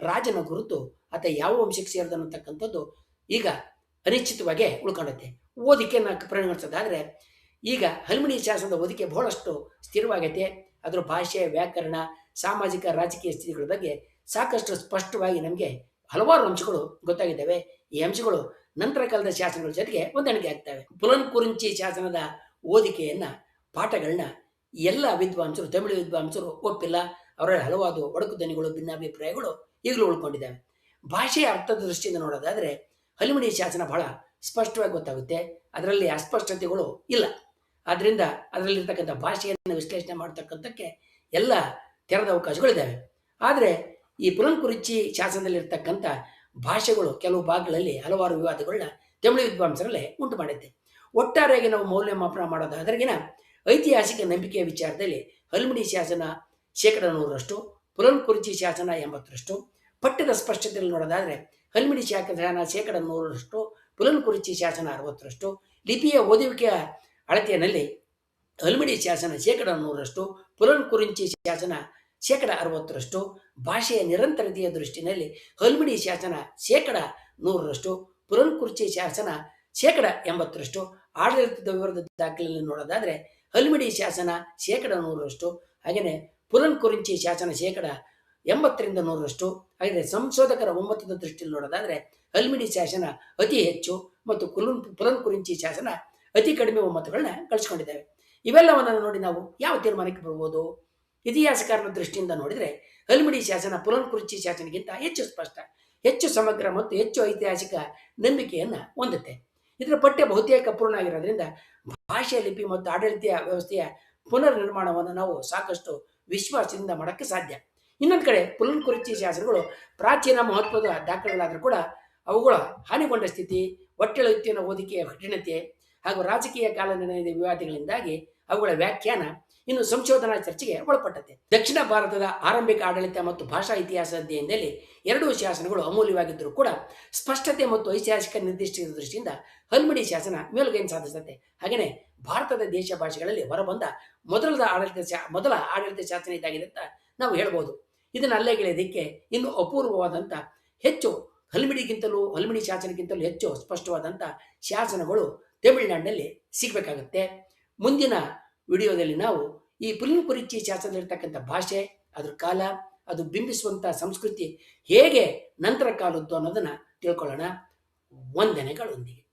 ರಾಜನ ಗುರುತು ಆತ ಯಾವ ವಂಶಕ್ಕೆ ಸೇರಿದನ್ನತಕ್ಕಂಥದ್ದು ಈಗ ಅನಿಶ್ಚಿತವಾಗಿ ಉಳ್ಕೊಂಡೈತೆ. ಓದಿಕೆಯನ್ನು ಪರಿಗಣಿಸೋದಾದ್ರೆ ಈಗ ಹಲ್ಮಿಡಿ ಶಾಸನದ ಓದಿಕೆ ಬಹಳಷ್ಟು ಸ್ಥಿರವಾಗೈತೆ. ಅದರ ಭಾಷೆ, ವ್ಯಾಕರಣ, ಸಾಮಾಜಿಕ ರಾಜಕೀಯ ಸ್ಥಿತಿಗಳ ಬಗ್ಗೆ ಸಾಕಷ್ಟು ಸ್ಪಷ್ಟವಾಗಿ ನಮಗೆ ಹಲವಾರು ಅಂಶಗಳು ಗೊತ್ತಾಗಿದ್ದಾವೆ. ಈ ಅಂಶಗಳು ನಂತರ ಕಾಲದ ಶಾಸನಗಳ ಜೊತೆಗೆ ಹೊಂದಾಣಿಕೆ ಆಗ್ತವೆ. ಪುಲನ್ಕುರಿಚಿ ಶಾಸನದ ಓದಿಕೆಯನ್ನ ಪಾಠಗಳನ್ನ ಎಲ್ಲ ವಿದ್ವಾಂಸರು, ತಮಿಳು ವಿದ್ವಾಂಸರು ಒಪ್ಪಿಲ್ಲ. ಅವರಲ್ಲಿ ಹಲವಾರು ಒಡಕುದನಿಗಳು, ಭಿನ್ನಾಭಿಪ್ರಾಯಗಳು ಈಗಲೂ ಉಳ್ಕೊಂಡಿದ್ದಾವೆ. ಭಾಷೆಯ ಅರ್ಥದ ದೃಷ್ಟಿಯಿಂದ ನೋಡೋದಾದ್ರೆ ಹಲ್ಮಿಡಿ ಶಾಸನ ಬಹಳ ಸ್ಪಷ್ಟವಾಗಿ ಗೊತ್ತಾಗುತ್ತೆ, ಅದರಲ್ಲಿ ಅಸ್ಪಷ್ಟತೆಗಳು ಇಲ್ಲ. ಆದ್ರಿಂದ ಅದರಲ್ಲಿರ್ತಕ್ಕಂಥ ಭಾಷೆಯನ್ನು ವಿಶ್ಲೇಷಣೆ ಮಾಡ್ತಕ್ಕಂಥಕ್ಕೆ ಎಲ್ಲ ತೆರೆದ ಅವಕಾಶಗಳಿದ್ದಾವೆ. ಆದರೆ ಈ ಪುಲನ್ಕುರಿಚಿ ಶಾಸನದಲ್ಲಿರ್ತಕ್ಕಂಥ ಭಾಷೆಗಳು ಕೆಲವು ಭಾಗಗಳಲ್ಲಿ ಹಲವಾರು ವಿವಾದಗಳನ್ನ ತಮಿಳು ವಿದ್ವಾಂಸರಲ್ಲೇ ಉಂಟು ಮಾಡುತ್ತೆ. ಒಟ್ಟಾರೆಯಾಗಿ ನಾವು ಮೌಲ್ಯಮಾಪನ ಮಾಡೋದಾದ್ರೆಗಿನ ಐತಿಹಾಸಿಕ ನಂಬಿಕೆಯ ವಿಚಾರದಲ್ಲಿ ಹಲ್ಮಿಡಿ ಶಾಸನ 100%, ಪುಲನ್ಕುರಿಚಿ ಶಾಸನ 80%. ಪಠ್ಯದ ಸ್ಪಷ್ಟತೆಯಲ್ಲಿ ನೋಡೋದಾದರೆ ಹಲ್ಮಿಡಿ ಶಾಸನ 100%, ಪುಲನ್ಕುರಿಚಿ ಶಾಸನ 60%. ಲಿಪಿಯ ಓದುವಿಕೆಯ ಅಳತೆಯಲ್ಲಿ ಹಲ್ಮಿಡಿ ಶಾಸನ 100%, ಪುಲನ್ಕುರಿಚಿ ಶಾಸನ 60%. ಭಾಷೆಯ ನಿರಂತರತೆಯ ದೃಷ್ಟಿಯಲ್ಲಿ ಹಲ್ಮಿಡಿ ಶಾಸನ 100%, ಪುಲನ್ಕುರಿಚಿ ಶಾಸನ 80%. ಆಡಳಿತದ ವಿವರದ ದಾಖಲೆಯಲ್ಲಿ ನೋಡೋದಾದರೆ ಹಲ್ಮಿಡಿ ಶಾಸನ 100%, ಹಾಗೆಯೇ ಪುಲನ್ಕುರಿಚಿ ಶಾಸನ 80%. ಹಾಗೆಯೇ ಸಂಶೋಧಕರ ಒಮ್ಮತದ ದೃಷ್ಟಿಯಲ್ಲಿ ನೋಡೋದಾದರೆ ಹಲ್ಮಿಡಿ ಶಾಸನ ಅತಿ ಹೆಚ್ಚು ಮತ್ತು ಪುಲನ್ಕುರಿಚಿ ಶಾಸನ ಅತಿ ಕಡಿಮೆ ಒಮ್ಮತಗಳನ್ನ ಗಳಿಸಿಕೊಂಡಿದ್ದಾವೆ. ಇವೆಲ್ಲವನ್ನು ನೋಡಿ ನಾವು ಯಾವ ತೀರ್ಮಾನಕ್ಕೆ ಬರ್ಬೋದು? ಇತಿಹಾಸಕಾರನ ದೃಷ್ಟಿಯಿಂದ ನೋಡಿದರೆ ಹಲ್ಮಿಡಿ ಶಾಸನ ಪುಲನ್ಕುರಿಚಿ ಶಾಸನಕ್ಕಿಂತ ಹೆಚ್ಚು ಸ್ಪಷ್ಟ, ಹೆಚ್ಚು ಸಮಗ್ರ ಮತ್ತು ಹೆಚ್ಚು ಐತಿಹಾಸಿಕ ನಂಬಿಕೆಯನ್ನು ಹೊಂದುತ್ತೆ. ಇದರ ಪಠ್ಯ ಬಹುತೇಕ ಪೂರ್ಣ ಆಗಿರೋದ್ರಿಂದ ಭಾಷೆ, ಲಿಪಿ ಮತ್ತು ಆಡಳಿತ ವ್ಯವಸ್ಥೆಯ ಪುನರ್ ನಿರ್ಮಾಣವನ್ನು ನಾವು ಸಾಕಷ್ಟು ವಿಶ್ವಾಸದಿಂದ ಮಾಡೋಕ್ಕೆ ಸಾಧ್ಯ. ಇನ್ನೊಂದು ಕಡೆ ಪುಲನ್ಕುರಿಚಿ ಶಾಸನಗಳು ಪ್ರಾಚೀನ ಮಹತ್ವದ ದಾಖಲೆಗಳಾದರೂ ಕೂಡ ಅವುಗಳ ಹಾನಿಗೊಂಡ ಸ್ಥಿತಿ, ಒಟ್ಟೆಳುತ್ತಿನ ಓದಿಕೆಯ ಕಠಿಣತೆ ಹಾಗೂ ರಾಜಕೀಯ ಕಾಲನಿರ್ಣಯದ ವಿವಾದಗಳಿಂದಾಗಿ ಅವುಗಳ ವ್ಯಾಖ್ಯಾನ ಇನ್ನು ಸಂಶೋಧನಾ ಚರ್ಚೆಗೆ ಒಳಪಟ್ಟತೆ. ದಕ್ಷಿಣ ಭಾರತದ ಆರಂಭಿಕ ಆಡಳಿತ ಮತ್ತು ಭಾಷಾ ಇತಿಹಾಸ ಅಧ್ಯಯನದಲ್ಲಿ ಎರಡೂ ಶಾಸನಗಳು ಅಮೂಲ್ಯವಾಗಿದ್ದರೂ ಕೂಡ ಸ್ಪಷ್ಟತೆ ಮತ್ತು ಐತಿಹಾಸಿಕ ನಿರ್ದಿಷ್ಟ ದೃಷ್ಟಿಯಿಂದ ಹಲ್ಮಿಡಿ ಶಾಸನ ಮೇಲುಗೈಯನ್ನು ಸಾಧಿಸುತ್ತೆ. ಹಾಗೆಯೇ ಭಾರತದ ದೇಶ ಭಾಷೆಗಳಲ್ಲಿ ಹೊರಬಂದ ಮೊದಲ ಆಡಳಿತ ಶಾಸನ ಇದಾಗಿದೆ ಅಂತ ನಾವು ಹೇಳ್ಬೋದು. ಇದನ್ನು ಅಲ್ಲೆಗೆಳೆಯೋದಕ್ಕೆ ಇನ್ನು ಅಪೂರ್ವವಾದಂಥ ಹೆಚ್ಚು ಹಲ್ಮಿಡಿ ಶಾಸನಕ್ಕಿಂತಲೂ ಹೆಚ್ಚು ಸ್ಪಷ್ಟವಾದಂಥ ಶಾಸನಗಳು ತಮಿಳುನಾಡಿನಲ್ಲಿ ಸಿಗಬೇಕಾಗುತ್ತೆ. ಮುಂದಿನ ವಿಡಿಯೋದಲ್ಲಿ ನಾವು ಈ ಪುಲನ್ಕುರಿಚಿ ಶಾಸನದಲ್ಲಿರ್ತಕ್ಕಂಥ ಭಾಷೆ, ಅದ್ರ ಕಾಲ, ಅದು ಬಿಂಬಿಸುವಂಥ ಸಂಸ್ಕೃತಿ ಹೇಗೆ ನಂತರ ಕಾಲದ್ದು ಅನ್ನೋದನ್ನು ತಿಳ್ಕೊಳ್ಳೋಣ. ವಂದನೆಗಳೊಂದಿಗೆ.